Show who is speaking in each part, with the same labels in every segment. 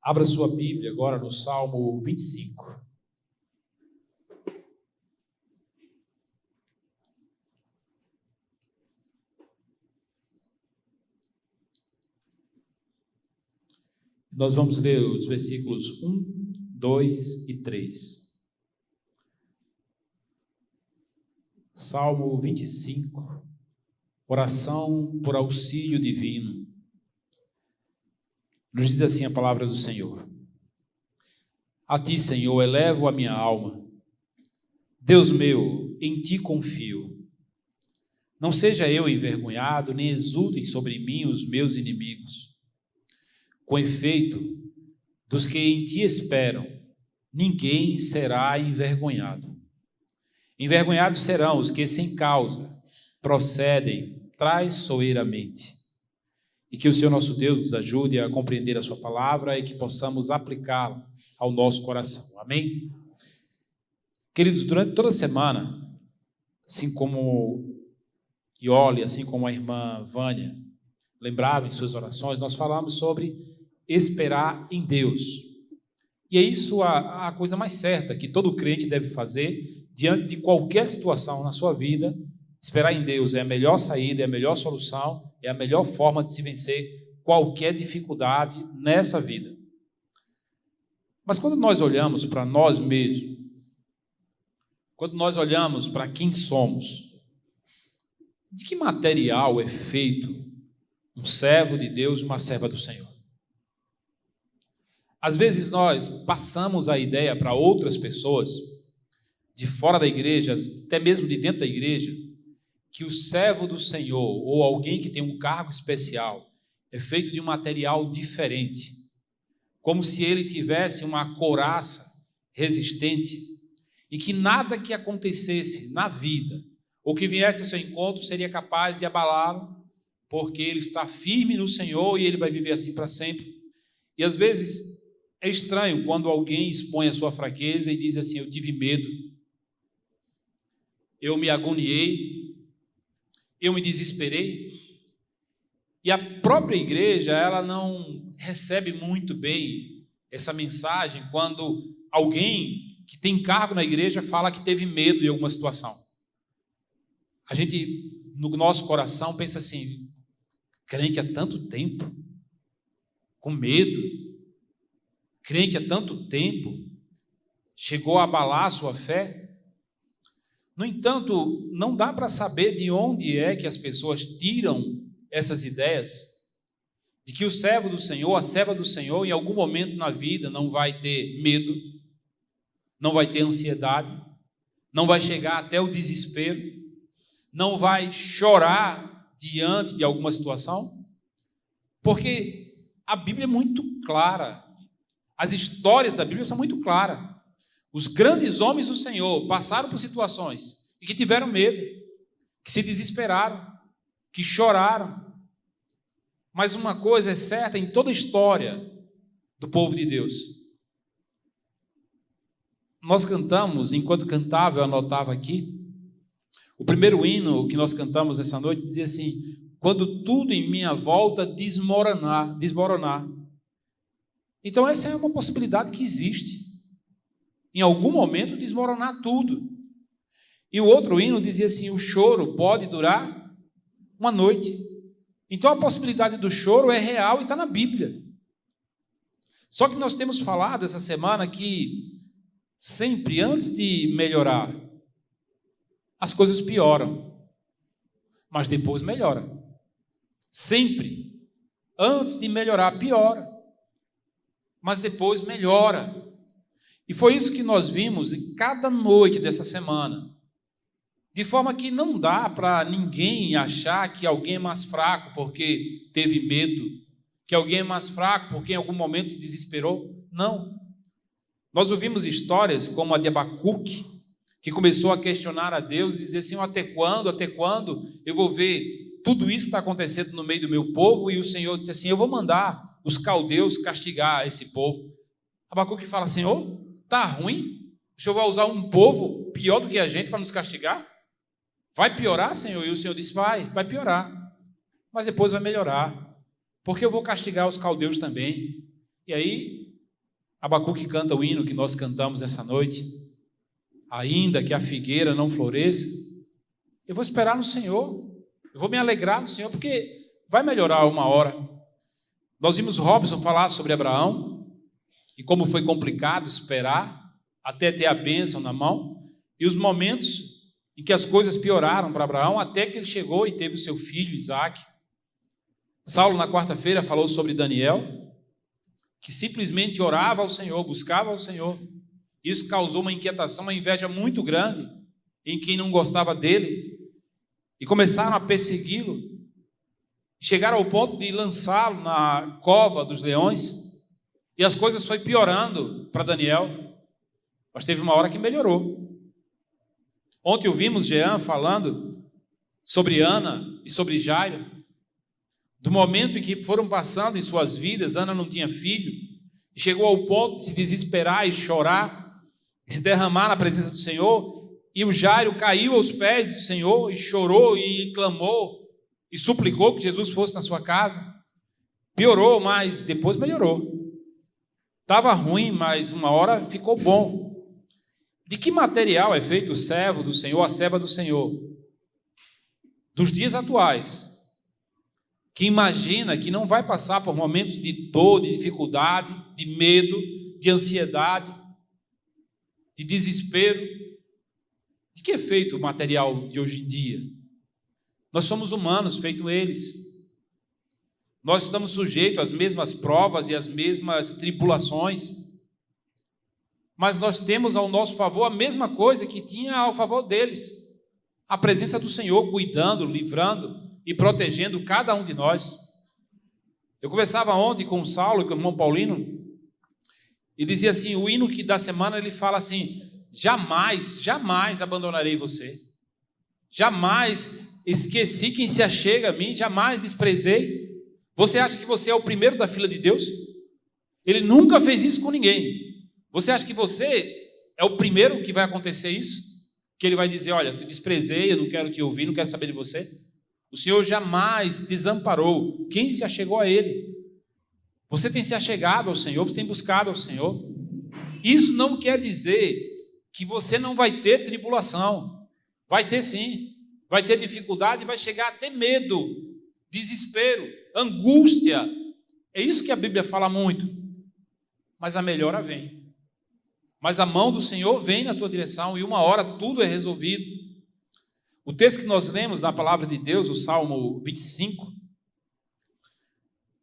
Speaker 1: Abra sua Bíblia agora no Salmo 25. Nós vamos ler os versículos 1, 2 e 3. Salmo 25, oração por auxílio divino. Nos diz assim a palavra do Senhor: A ti, Senhor, elevo a minha alma. Deus meu, em ti confio. Não seja eu envergonhado, nem exultem sobre mim os meus inimigos. Com efeito, dos que em ti esperam, ninguém será envergonhado. Envergonhados serão os que sem causa procedem traiçoeiramente. E que o Senhor nosso Deus nos ajude a compreender a sua palavra e que possamos aplicá-la ao nosso coração. Amém? Queridos, durante toda a semana, assim como Iole, assim como a irmã Vânia lembrava em suas orações, nós falamos sobre esperar em Deus. E é isso a coisa mais certa que todo crente deve fazer diante de qualquer situação na sua vida. Esperar em Deus é a melhor saída, é a melhor solução, é a melhor forma de se vencer qualquer dificuldade nessa vida. Mas quando nós olhamos para nós mesmos, quando nós olhamos para quem somos, de que material é feito um servo de Deus e uma serva do Senhor? Às vezes nós passamos a ideia para outras pessoas, de fora da igreja, até mesmo de dentro da igreja, que o servo do Senhor, ou alguém que tem um cargo especial, é feito de um material diferente, como se ele tivesse uma couraça resistente, e que nada que acontecesse na vida, ou que viesse ao seu encontro, seria capaz de abalá-lo, porque ele está firme no Senhor e ele vai viver assim para sempre. E às vezes é estranho quando alguém expõe a sua fraqueza e diz assim: eu tive medo, eu me agoniei, eu me desesperei. E a própria igreja, ela não recebe muito bem essa mensagem quando alguém que tem cargo na igreja fala que teve medo de alguma situação. A gente, no nosso coração, pensa assim: crente há tanto tempo, com medo, crente há tanto tempo, chegou a abalar a sua fé. No entanto, não dá para saber de onde é que as pessoas tiram essas ideias de que o servo do Senhor, a serva do Senhor, em algum momento na vida não vai ter medo, não vai ter ansiedade, não vai chegar até o desespero, não vai chorar diante de alguma situação, porque a Bíblia é muito clara, as histórias da Bíblia são muito claras. Os grandes homens do Senhor passaram por situações e que tiveram medo, que se desesperaram, que choraram. Mas uma coisa é certa em toda a história do povo de Deus. Nós cantamos, enquanto cantava, eu anotava aqui, o primeiro hino que nós cantamos essa noite dizia assim: quando tudo em minha volta desmoronar. Então essa é uma possibilidade que existe. Em algum momento desmoronar tudo. E o outro hino dizia assim: o choro pode durar uma noite. Então a possibilidade do choro é real e está na Bíblia. Só que nós temos falado essa semana que sempre antes de melhorar, as coisas pioram, mas depois melhora. Sempre antes de melhorar piora, mas depois melhora. E foi isso que nós vimos em cada noite dessa semana. De forma que não dá para ninguém achar que alguém é mais fraco porque teve medo, que alguém é mais fraco porque em algum momento se desesperou. Não. Nós ouvimos histórias como a de Abacuque, que começou a questionar a Deus e dizer assim: até quando eu vou ver tudo isso está acontecendo no meio do meu povo? E o Senhor disse assim: eu vou mandar os caldeus castigar esse povo. Abacuque fala: Senhor, está ruim? O Senhor vai usar um povo pior do que a gente para nos castigar? Vai piorar, Senhor? E o Senhor disse: vai piorar, mas depois vai melhorar, porque eu vou castigar os caldeus também. E aí Abacuque canta o hino que nós cantamos nessa noite. Ainda que a figueira não floresça, eu vou esperar no Senhor, eu vou me alegrar no Senhor, porque vai melhorar uma hora. Nós vimos Robson falar sobre Abraão, e como foi complicado esperar, até ter a bênção na mão, e os momentos em que as coisas pioraram para Abraão, até que ele chegou e teve o seu filho, Isaque. Saulo, na quarta-feira, falou sobre Daniel, que simplesmente orava ao Senhor, buscava ao Senhor. Isso causou uma inquietação, uma inveja muito grande em quem não gostava dele, e começaram a persegui-lo, chegaram ao ponto de lançá-lo na cova dos leões, e as coisas foram piorando para Daniel, mas teve uma hora que melhorou. Ontem ouvimos Jean falando sobre Ana e sobre Jairo, do momento em que foram passando em suas vidas. Ana não tinha filho, e chegou ao ponto de se desesperar e chorar, e se derramar na presença do Senhor, e o Jairo caiu aos pés do Senhor, e chorou, e clamou, e suplicou que Jesus fosse na sua casa. Piorou, mas depois melhorou. Estava ruim, mas uma hora ficou bom. De que material é feito o servo do Senhor, a serva do Senhor? Dos dias atuais, que imagina que não vai passar por momentos de dor, de dificuldade, de medo, de ansiedade, de desespero. De que é feito o material de hoje em dia? Nós somos humanos, feito eles. Nós estamos sujeitos às mesmas provas e às mesmas tribulações, mas nós temos ao nosso favor a mesma coisa que tinha ao favor deles: a presença do Senhor cuidando, livrando e protegendo cada um de nós. Eu conversava ontem com o Saulo, com o irmão Paulino, e dizia assim, o hino que da semana ele fala assim: jamais, jamais abandonarei você, jamais esqueci quem se achega a mim, jamais desprezei. Você acha que você é o primeiro da fila de Deus? Ele nunca fez isso com ninguém. Você acha que você é o primeiro que vai acontecer isso? Que ele vai dizer, olha, te desprezei, eu não quero te ouvir, não quero saber de você? O Senhor jamais desamparou quem se achegou a Ele. Você tem se achegado ao Senhor, você tem buscado ao Senhor. Isso não quer dizer que você não vai ter tribulação. Vai ter sim. Vai ter dificuldade, vai chegar a ter medo, desespero, angústia. É isso que a Bíblia fala muito. Mas a melhora vem. Mas a mão do Senhor vem na tua direção e uma hora tudo é resolvido. O texto que nós lemos na palavra de Deus, o Salmo 25,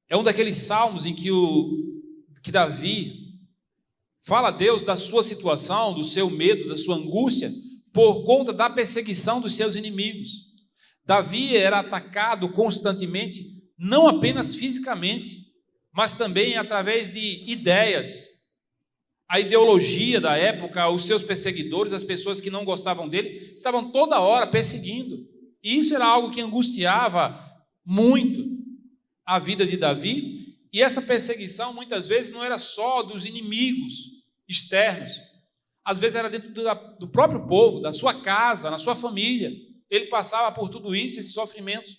Speaker 1: é um daqueles salmos em que Davi fala a Deus da sua situação, do seu medo, da sua angústia, por conta da perseguição dos seus inimigos. Davi era atacado constantemente, não apenas fisicamente, mas também através de ideias. A ideologia da época, os seus perseguidores, as pessoas que não gostavam dele, estavam toda hora perseguindo. E isso era algo que angustiava muito a vida de Davi. E essa perseguição, muitas vezes, não era só dos inimigos externos. Às vezes era dentro do próprio povo, da sua casa, na sua família. Ele passava por tudo isso, esse sofrimento.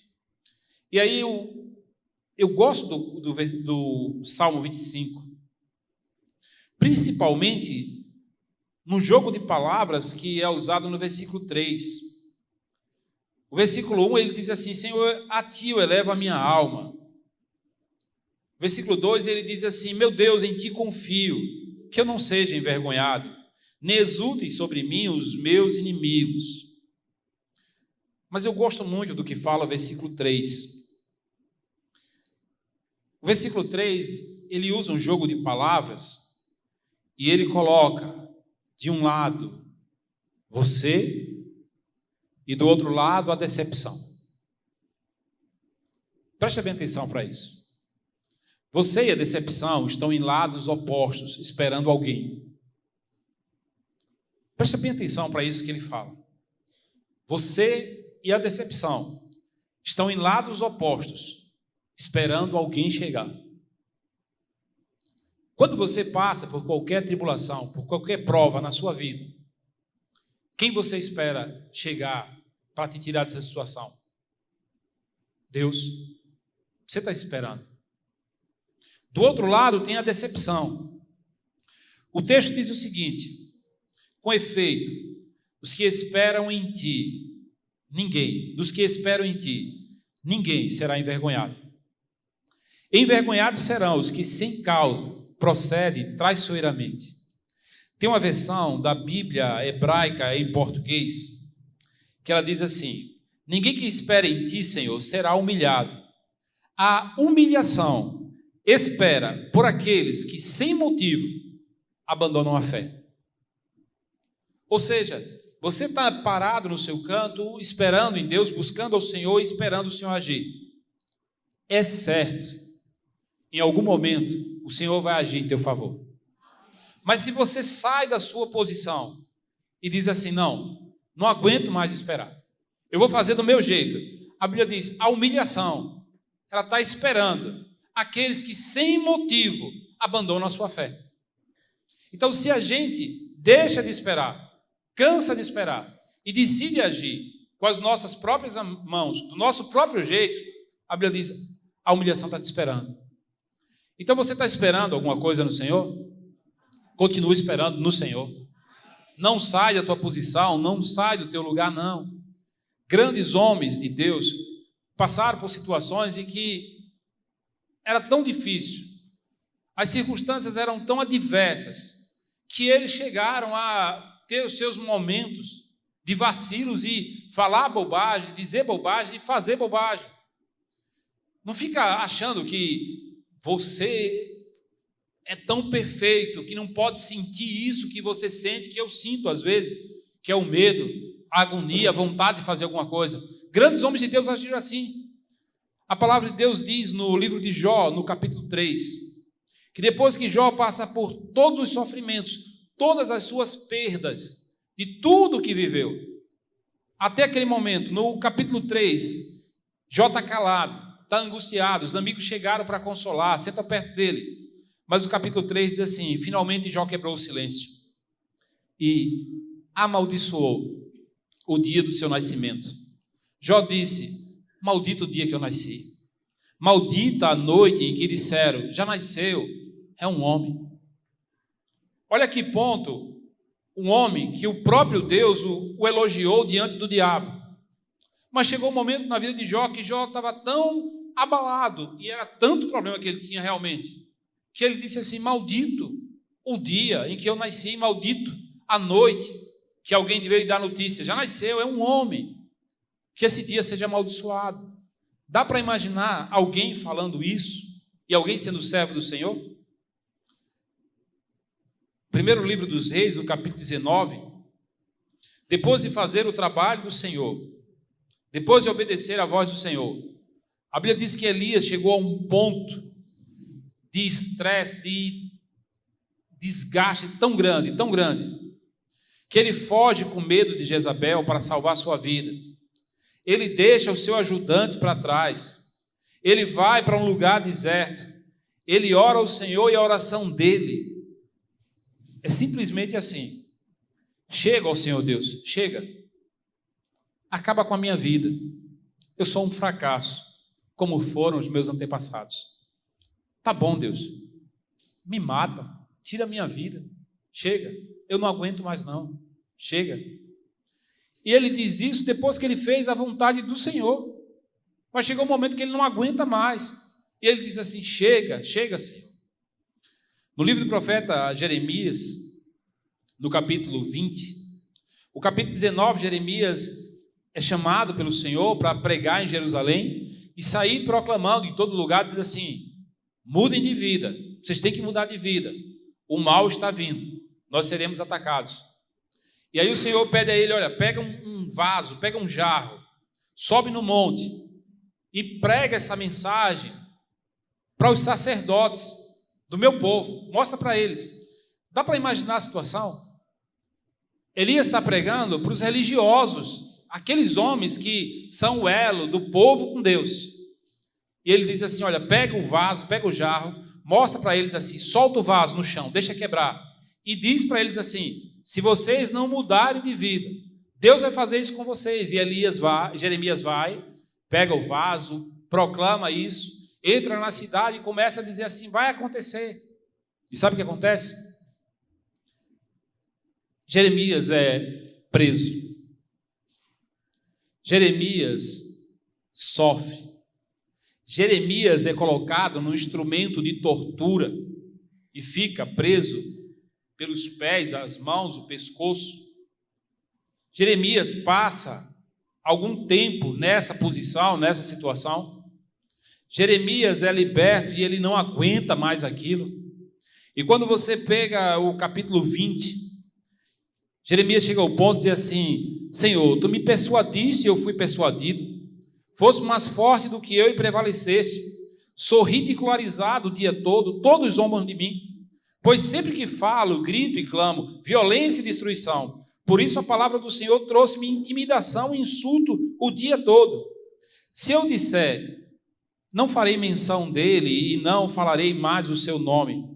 Speaker 1: E aí eu gosto do Salmo 25. Principalmente no jogo de palavras que é usado no versículo 3. O versículo 1 ele diz assim: Senhor, a ti eu elevo a minha alma. O versículo 2 ele diz assim: meu Deus, em ti confio, que eu não seja envergonhado, nem exultem sobre mim os meus inimigos. Mas eu gosto muito do que fala o versículo 3. O versículo 3 ele usa um jogo de palavras. E ele coloca, de um lado, você, e do outro lado, a decepção. Preste bem atenção para isso. Você e a decepção estão em lados opostos, esperando alguém. Preste bem atenção para isso que ele fala. Você e a decepção estão em lados opostos, esperando alguém chegar. Quando você passa por qualquer tribulação, por qualquer prova na sua vida, quem você espera chegar para te tirar dessa situação? Deus. Você está esperando. Do outro lado tem a decepção. O texto diz o seguinte: com efeito, os que esperam em ti, dos que esperam em ti, ninguém será envergonhado. Envergonhados serão os que sem causa procedem traiçoeiramente. Tem uma versão da Bíblia hebraica em português, que ela diz assim: ninguém que espera em ti, Senhor, será humilhado. A humilhação espera por aqueles que sem motivo abandonam a fé. Ou seja, você está parado no seu canto, esperando em Deus, buscando ao Senhor, esperando o Senhor agir. É certo, em algum momento, o Senhor vai agir em teu favor. Mas se você sai da sua posição e diz assim: não aguento mais esperar, eu vou fazer do meu jeito. A Bíblia diz: a humilhação, ela está esperando aqueles que sem motivo abandonam a sua fé. Então, se a gente deixa de esperar, cansa de esperar e decide agir com as nossas próprias mãos, do nosso próprio jeito, a Bíblia diz: a humilhação está te esperando. Então, você está esperando alguma coisa no Senhor? Continue esperando no Senhor. Não sai da tua posição, não sai do teu lugar, não. Grandes homens de Deus passaram por situações em que era tão difícil, as circunstâncias eram tão adversas, que eles chegaram a ter os seus momentos de vacilos e falar bobagem, dizer bobagem e fazer bobagem. Não fica achando que você é tão perfeito que não pode sentir isso que você sente, que eu sinto às vezes, que é o medo, a agonia, a vontade de fazer alguma coisa. Grandes homens de Deus agiram assim. A palavra de Deus diz no livro de Jó, no capítulo 3, que depois que Jó passa por todos os sofrimentos, todas as suas perdas, de tudo que viveu, até aquele momento, no capítulo 3, Jó está calado, está angustiado, os amigos chegaram para consolar, senta perto dele. Mas o capítulo 3 diz assim: finalmente Jó quebrou o silêncio e amaldiçoou o dia do seu nascimento. Jó disse: maldito o dia que eu nasci, maldita a noite em que disseram: já nasceu, é um homem. Olha que ponto, um homem que o próprio Deus o elogiou diante do diabo. Mas chegou um momento na vida de Jó que Jó estava tão abalado, e era tanto problema que ele tinha realmente, que ele disse assim: maldito o dia em que eu nasci, maldito a noite que alguém veio dar notícia: já nasceu, é um homem, que esse dia seja amaldiçoado. Dá para imaginar alguém falando isso e alguém sendo servo do Senhor? Primeiro livro dos Reis, no capítulo 19, depois de fazer o trabalho do Senhor, depois de obedecer à voz do Senhor, a Bíblia diz que Elias chegou a um ponto de estresse, de desgaste tão grande, que ele foge com medo de Jezabel para salvar sua vida. Ele deixa o seu ajudante para trás, ele vai para um lugar deserto, ele ora ao Senhor, e a oração dele é simplesmente assim: chega ao Senhor Deus, chega, acaba com a minha vida, eu sou um fracasso, como foram os meus antepassados. Tá bom, Deus, me mata, tira a minha vida, chega, eu não aguento mais não, chega. E ele diz isso depois que ele fez a vontade do Senhor, mas chegou um momento que ele não aguenta mais, e ele diz assim: chega, Senhor. No livro do profeta Jeremias, no capítulo 20, o capítulo 19, Jeremias é chamado pelo Senhor para pregar em Jerusalém e sair proclamando em todo lugar, diz assim: mudem de vida, vocês têm que mudar de vida, o mal está vindo, nós seremos atacados. E aí o Senhor pede a ele: olha, pega um vaso, pega um jarro, sobe no monte e prega essa mensagem para os sacerdotes do meu povo, mostra para eles. Dá para imaginar a situação? Elias está pregando para os religiosos, aqueles homens que são o elo do povo com Deus. E ele diz assim: olha, pega o vaso, pega o jarro, mostra para eles assim, solta o vaso no chão, deixa quebrar, e diz para eles assim: se vocês não mudarem de vida, Deus vai fazer isso com vocês. E Jeremias vai, pega o vaso, proclama isso, entra na cidade e começa a dizer assim: vai acontecer. E sabe o que acontece? Jeremias é preso. Jeremias sofre. Jeremias é colocado num instrumento de tortura e fica preso pelos pés, as mãos, o pescoço. Jeremias passa algum tempo nessa posição, nessa situação. Jeremias é liberto e ele não aguenta mais aquilo. E quando você pega o capítulo 20, Jeremias chega ao ponto de dizer assim: Senhor, tu me persuadiste e eu fui persuadido. Fosse mais forte do que eu e prevaleceste. Sou ridicularizado o dia todo, todos zombam de mim. Pois sempre que falo, grito e clamo, violência e destruição. Por isso a palavra do Senhor trouxe-me intimidação e insulto o dia todo. Se eu disser, não farei menção dele e não falarei mais o seu nome,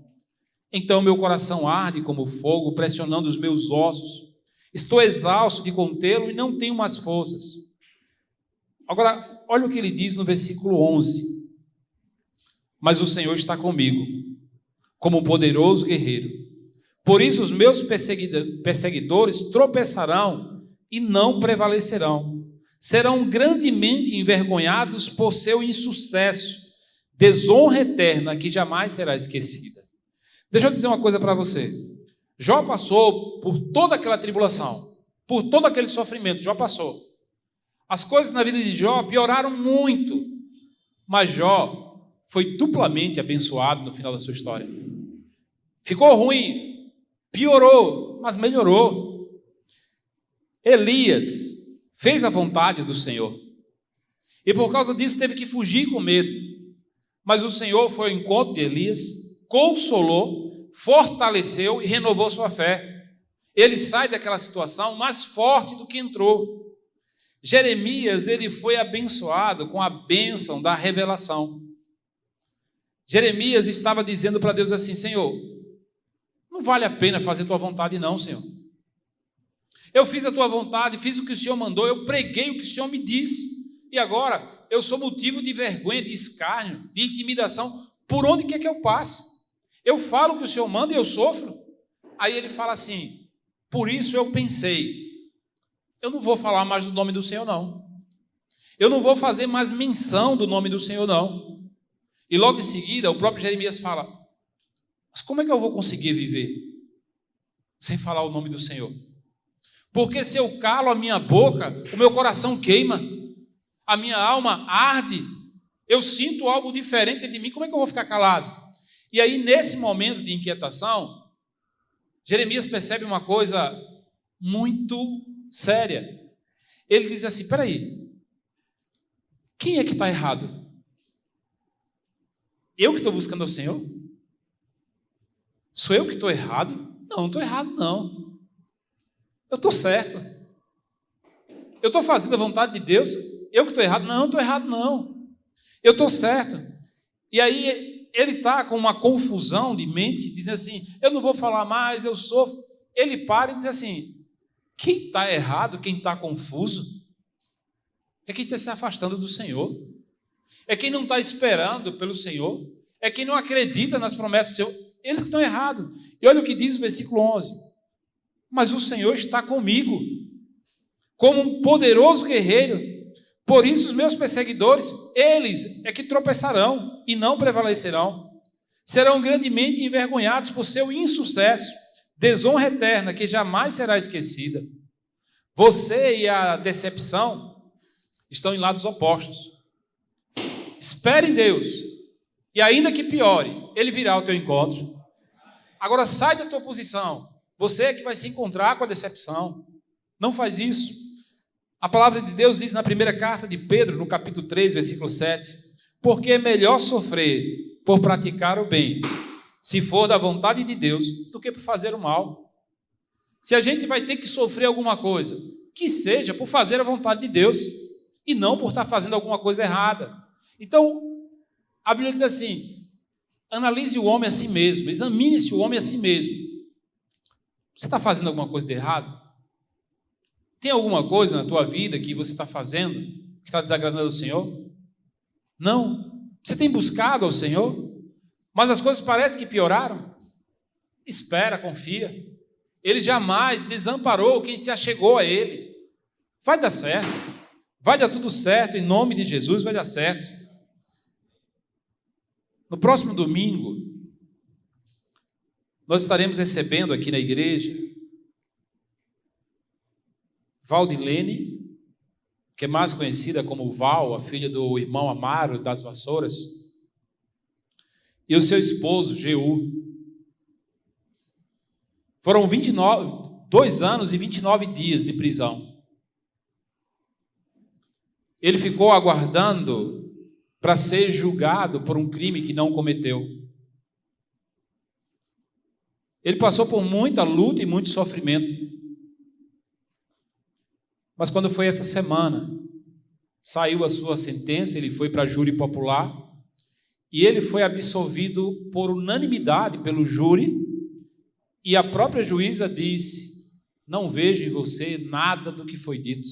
Speaker 1: então meu coração arde como fogo, pressionando os meus ossos. Estou exausto de contê-lo e não tenho mais forças. Agora, olha o que ele diz no versículo 11. Mas o Senhor está comigo, como um poderoso guerreiro. Por isso os meus perseguidores tropeçarão e não prevalecerão. Serão grandemente envergonhados por seu insucesso, desonra eterna que jamais será esquecida. Deixa eu dizer uma coisa para você. Jó passou por toda aquela tribulação, por todo aquele sofrimento. Jó passou. As coisas na vida de Jó pioraram muito, mas Jó foi duplamente abençoado no final da sua história. Ficou ruim, piorou, mas melhorou. Elias fez a vontade do Senhor, e por causa disso teve que fugir com medo, mas o Senhor foi ao encontro de Elias, consolou, fortaleceu e renovou sua fé. Ele sai daquela situação mais forte do que entrou. Jeremias, ele foi abençoado com a bênção da revelação. Jeremias estava dizendo para Deus assim: Senhor, não vale a pena fazer tua vontade não, Senhor. Eu fiz a tua vontade, fiz o que o Senhor mandou, eu preguei o que o Senhor me disse, e agora eu sou motivo de vergonha, de escárnio, de intimidação, por onde quer que eu passe. Eu falo o que o Senhor manda e eu sofro. Aí ele fala assim: por isso eu pensei, eu não vou falar mais do nome do Senhor não. Eu não vou fazer mais menção do nome do Senhor não. E logo em seguida o próprio Jeremias fala: mas como é que eu vou conseguir viver sem falar o nome do Senhor? Porque se eu calo a minha boca, o meu coração queima, a minha alma arde, eu sinto algo diferente de mim, como é que eu vou ficar calado? E aí, nesse momento de inquietação, Jeremias percebe uma coisa muito séria. Ele diz assim: peraí, quem é que está errado? Eu que estou buscando ao Senhor? Sou eu que estou errado? Não, não estou errado não. Eu estou certo. Eu estou fazendo a vontade de Deus. Eu que estou errado? Não, não estou errado não. Eu estou certo. E aí ele está com uma confusão de mente, dizendo assim: eu não vou falar mais, eu sofro. Ele para e diz assim: quem está errado, quem está confuso, é quem está se afastando do Senhor. É quem não está esperando pelo Senhor. É quem não acredita nas promessas do Senhor. Eles que estão errados. E olha o que diz o versículo 11. Mas o Senhor está comigo, como um poderoso guerreiro. Por isso os meus perseguidores, eles é que tropeçarão e não prevalecerão. Serão grandemente envergonhados por seu insucesso, desonra eterna que jamais será esquecida. Você e a decepção estão em lados opostos. Espere em Deus, e ainda que piore, Ele virá ao teu encontro. Agora sai da tua posição. Você é que vai se encontrar com a decepção. Não faz isso. A palavra de Deus diz na primeira carta de Pedro, no capítulo 3, versículo 7, porque é melhor sofrer por praticar o bem, se for da vontade de Deus, do que por fazer o mal. Se a gente vai ter que sofrer alguma coisa, que seja por fazer a vontade de Deus, e não por estar fazendo alguma coisa errada. Então, a Bíblia diz assim: analise o homem a si mesmo, examine-se o homem a si mesmo. Você está fazendo alguma coisa de errado? Tem alguma coisa na tua vida que você está fazendo que está desagradando ao Senhor? Não. Você tem buscado ao Senhor, mas as coisas parecem que pioraram? Espera, confia. Ele jamais desamparou quem se achegou a Ele. Vai dar certo. Vai dar tudo certo. Em nome de Jesus vai dar certo. No próximo domingo, nós estaremos recebendo aqui na igreja Valdilene, que é mais conhecida como Val, a filha do irmão Amaro das Vassouras, e o seu esposo, Jeú. Foram 2 anos e 29 dias de prisão. Ele ficou aguardando para ser julgado por um crime que não cometeu. Ele passou por muita luta e muito sofrimento. Mas quando foi essa semana, saiu a sua sentença, ele foi para júri popular, e ele foi absolvido por unanimidade pelo júri, e a própria juíza disse: não vejo em você nada do que foi dito.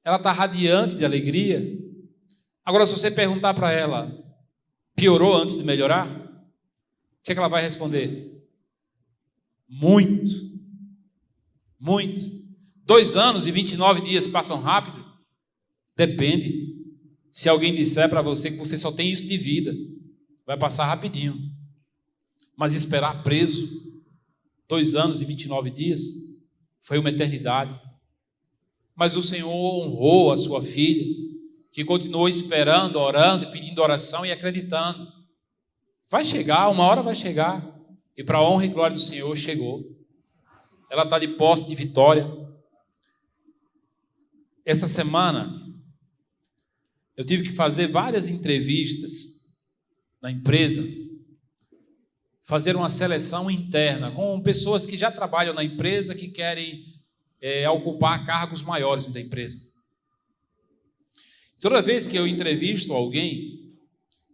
Speaker 1: Ela está radiante de alegria. Agora, se você perguntar para ela, piorou antes de melhorar? O que ela vai responder? Muito. Muito. 2 anos e 29 dias passam rápido? Depende. Se alguém disser para você que você só tem isso de vida, vai passar rapidinho. Mas esperar preso 2 anos e 29 dias foi uma eternidade. Mas o Senhor honrou a sua filha, que continuou esperando, orando, pedindo oração e acreditando. Vai chegar, uma hora vai chegar. E para a honra e glória do Senhor, chegou. Ela está de posse de vitória. Essa semana, eu tive que fazer várias entrevistas na empresa, fazer uma seleção interna com pessoas que já trabalham na empresa, que querem ocupar cargos maiores da empresa. Toda vez que eu entrevisto alguém,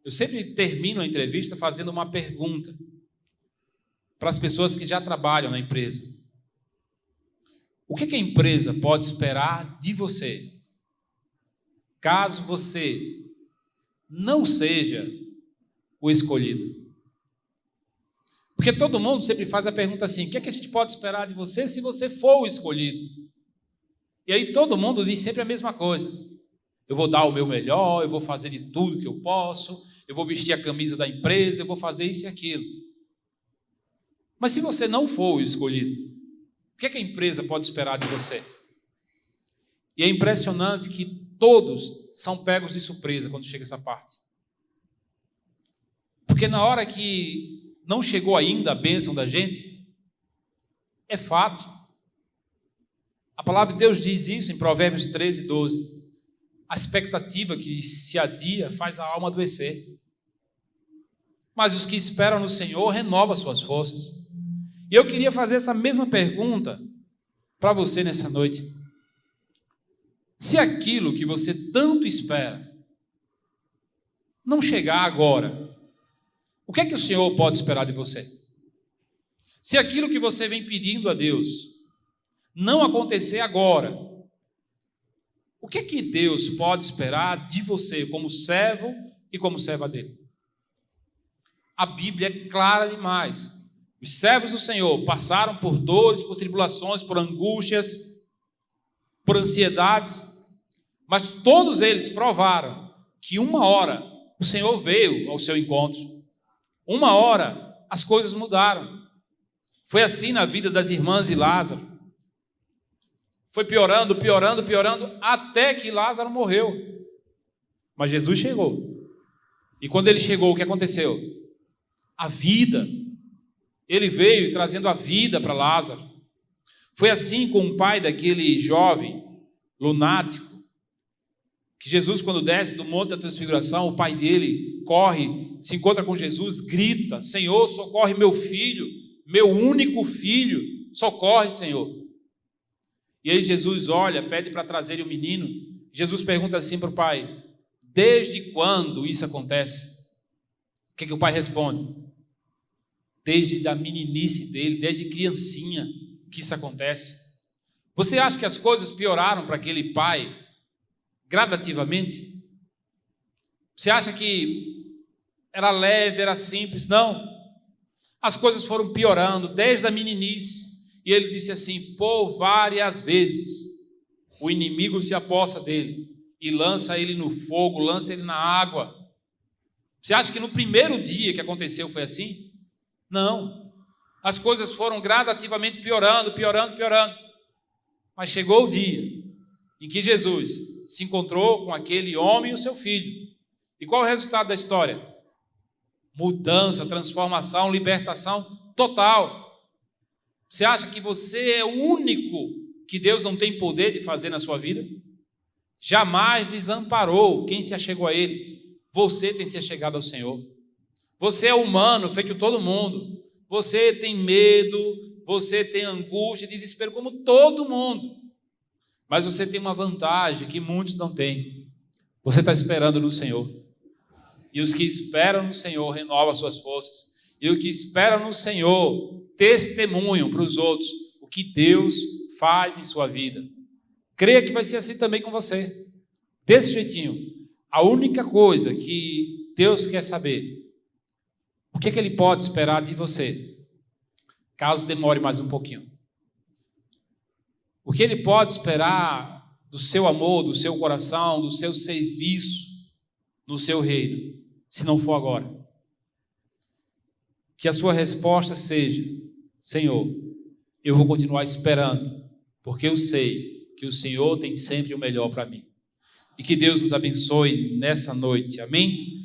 Speaker 1: eu sempre termino a entrevista fazendo uma pergunta para as pessoas que já trabalham na empresa. O que a empresa pode esperar de você, caso você não seja o escolhido? Porque todo mundo sempre faz a pergunta assim: o que a gente pode esperar de você se você for o escolhido? E aí todo mundo diz sempre a mesma coisa: eu vou dar o meu melhor, eu vou fazer de tudo que eu posso, eu vou vestir a camisa da empresa, eu vou fazer isso e aquilo. Mas se você não for o escolhido, o que a empresa pode esperar de você? E é impressionante que todos são pegos de surpresa quando chega essa parte. Porque na hora que não chegou ainda a bênção da gente, é fato. A palavra de Deus diz isso em Provérbios 13, 12. A expectativa que se adia faz a alma adoecer. Mas os que esperam no Senhor renovam suas forças. E eu queria fazer essa mesma pergunta para você nessa noite. Se aquilo que você tanto espera não chegar agora, o que é que o Senhor pode esperar de você? Se aquilo que você vem pedindo a Deus não acontecer agora, o que é que Deus pode esperar de você como servo e como serva dele? A Bíblia é clara demais. Os servos do Senhor passaram por dores, por tribulações, por angústias, por ansiedades, mas todos eles provaram que uma hora o Senhor veio ao seu encontro. Uma hora as coisas mudaram. Foi assim na vida das irmãs de Lázaro. Foi piorando, piorando, piorando, até que Lázaro morreu. Mas Jesus chegou. E quando ele chegou, o que aconteceu? A vida. Ele veio trazendo a vida para Lázaro. Foi assim com o pai daquele jovem lunático, que Jesus, quando desce do Monte da Transfiguração, o pai dele corre, se encontra com Jesus, grita: Senhor, socorre meu filho, meu único filho, socorre, Senhor. E aí Jesus olha, pede para trazer o menino. Jesus pergunta assim para o pai: desde quando isso acontece? O que o pai responde? Desde a meninice dele, desde criancinha que isso acontece. Você acha que as coisas pioraram para aquele pai gradativamente? Você acha que era leve, era simples? Não. as coisas foram piorando desde a meninice, e ele disse assim: por várias vezes o inimigo se apossa dele e lança ele no fogo, lança ele na água. Você acha que no primeiro dia que aconteceu foi assim? Não. As coisas foram gradativamente piorando. Mas chegou o dia em que Jesus se encontrou com aquele homem e o seu filho. E qual é o resultado da história? Mudança, transformação, libertação total. Você acha que você é o único que Deus não tem poder de fazer na sua vida? Jamais desamparou quem se achegou a Ele. Você tem se achegado ao Senhor. Você é humano, feito todo mundo. Você tem medo, você tem angústia, desespero, como todo mundo. Mas você tem uma vantagem que muitos não têm. Você está esperando no Senhor. E os que esperam no Senhor renovam as suas forças. E os que esperam no Senhor testemunham para os outros o que Deus faz em sua vida. Creia que vai ser assim também com você. Desse jeitinho. A única coisa que Deus quer saber, o que Ele pode esperar de você, caso demore mais um pouquinho. O que Ele pode esperar do seu amor, do seu coração, do seu serviço no seu reino, se não for agora. Que a sua resposta seja: Senhor, eu vou continuar esperando, porque eu sei que o Senhor tem sempre o melhor para mim. E que Deus nos abençoe nessa noite. Amém?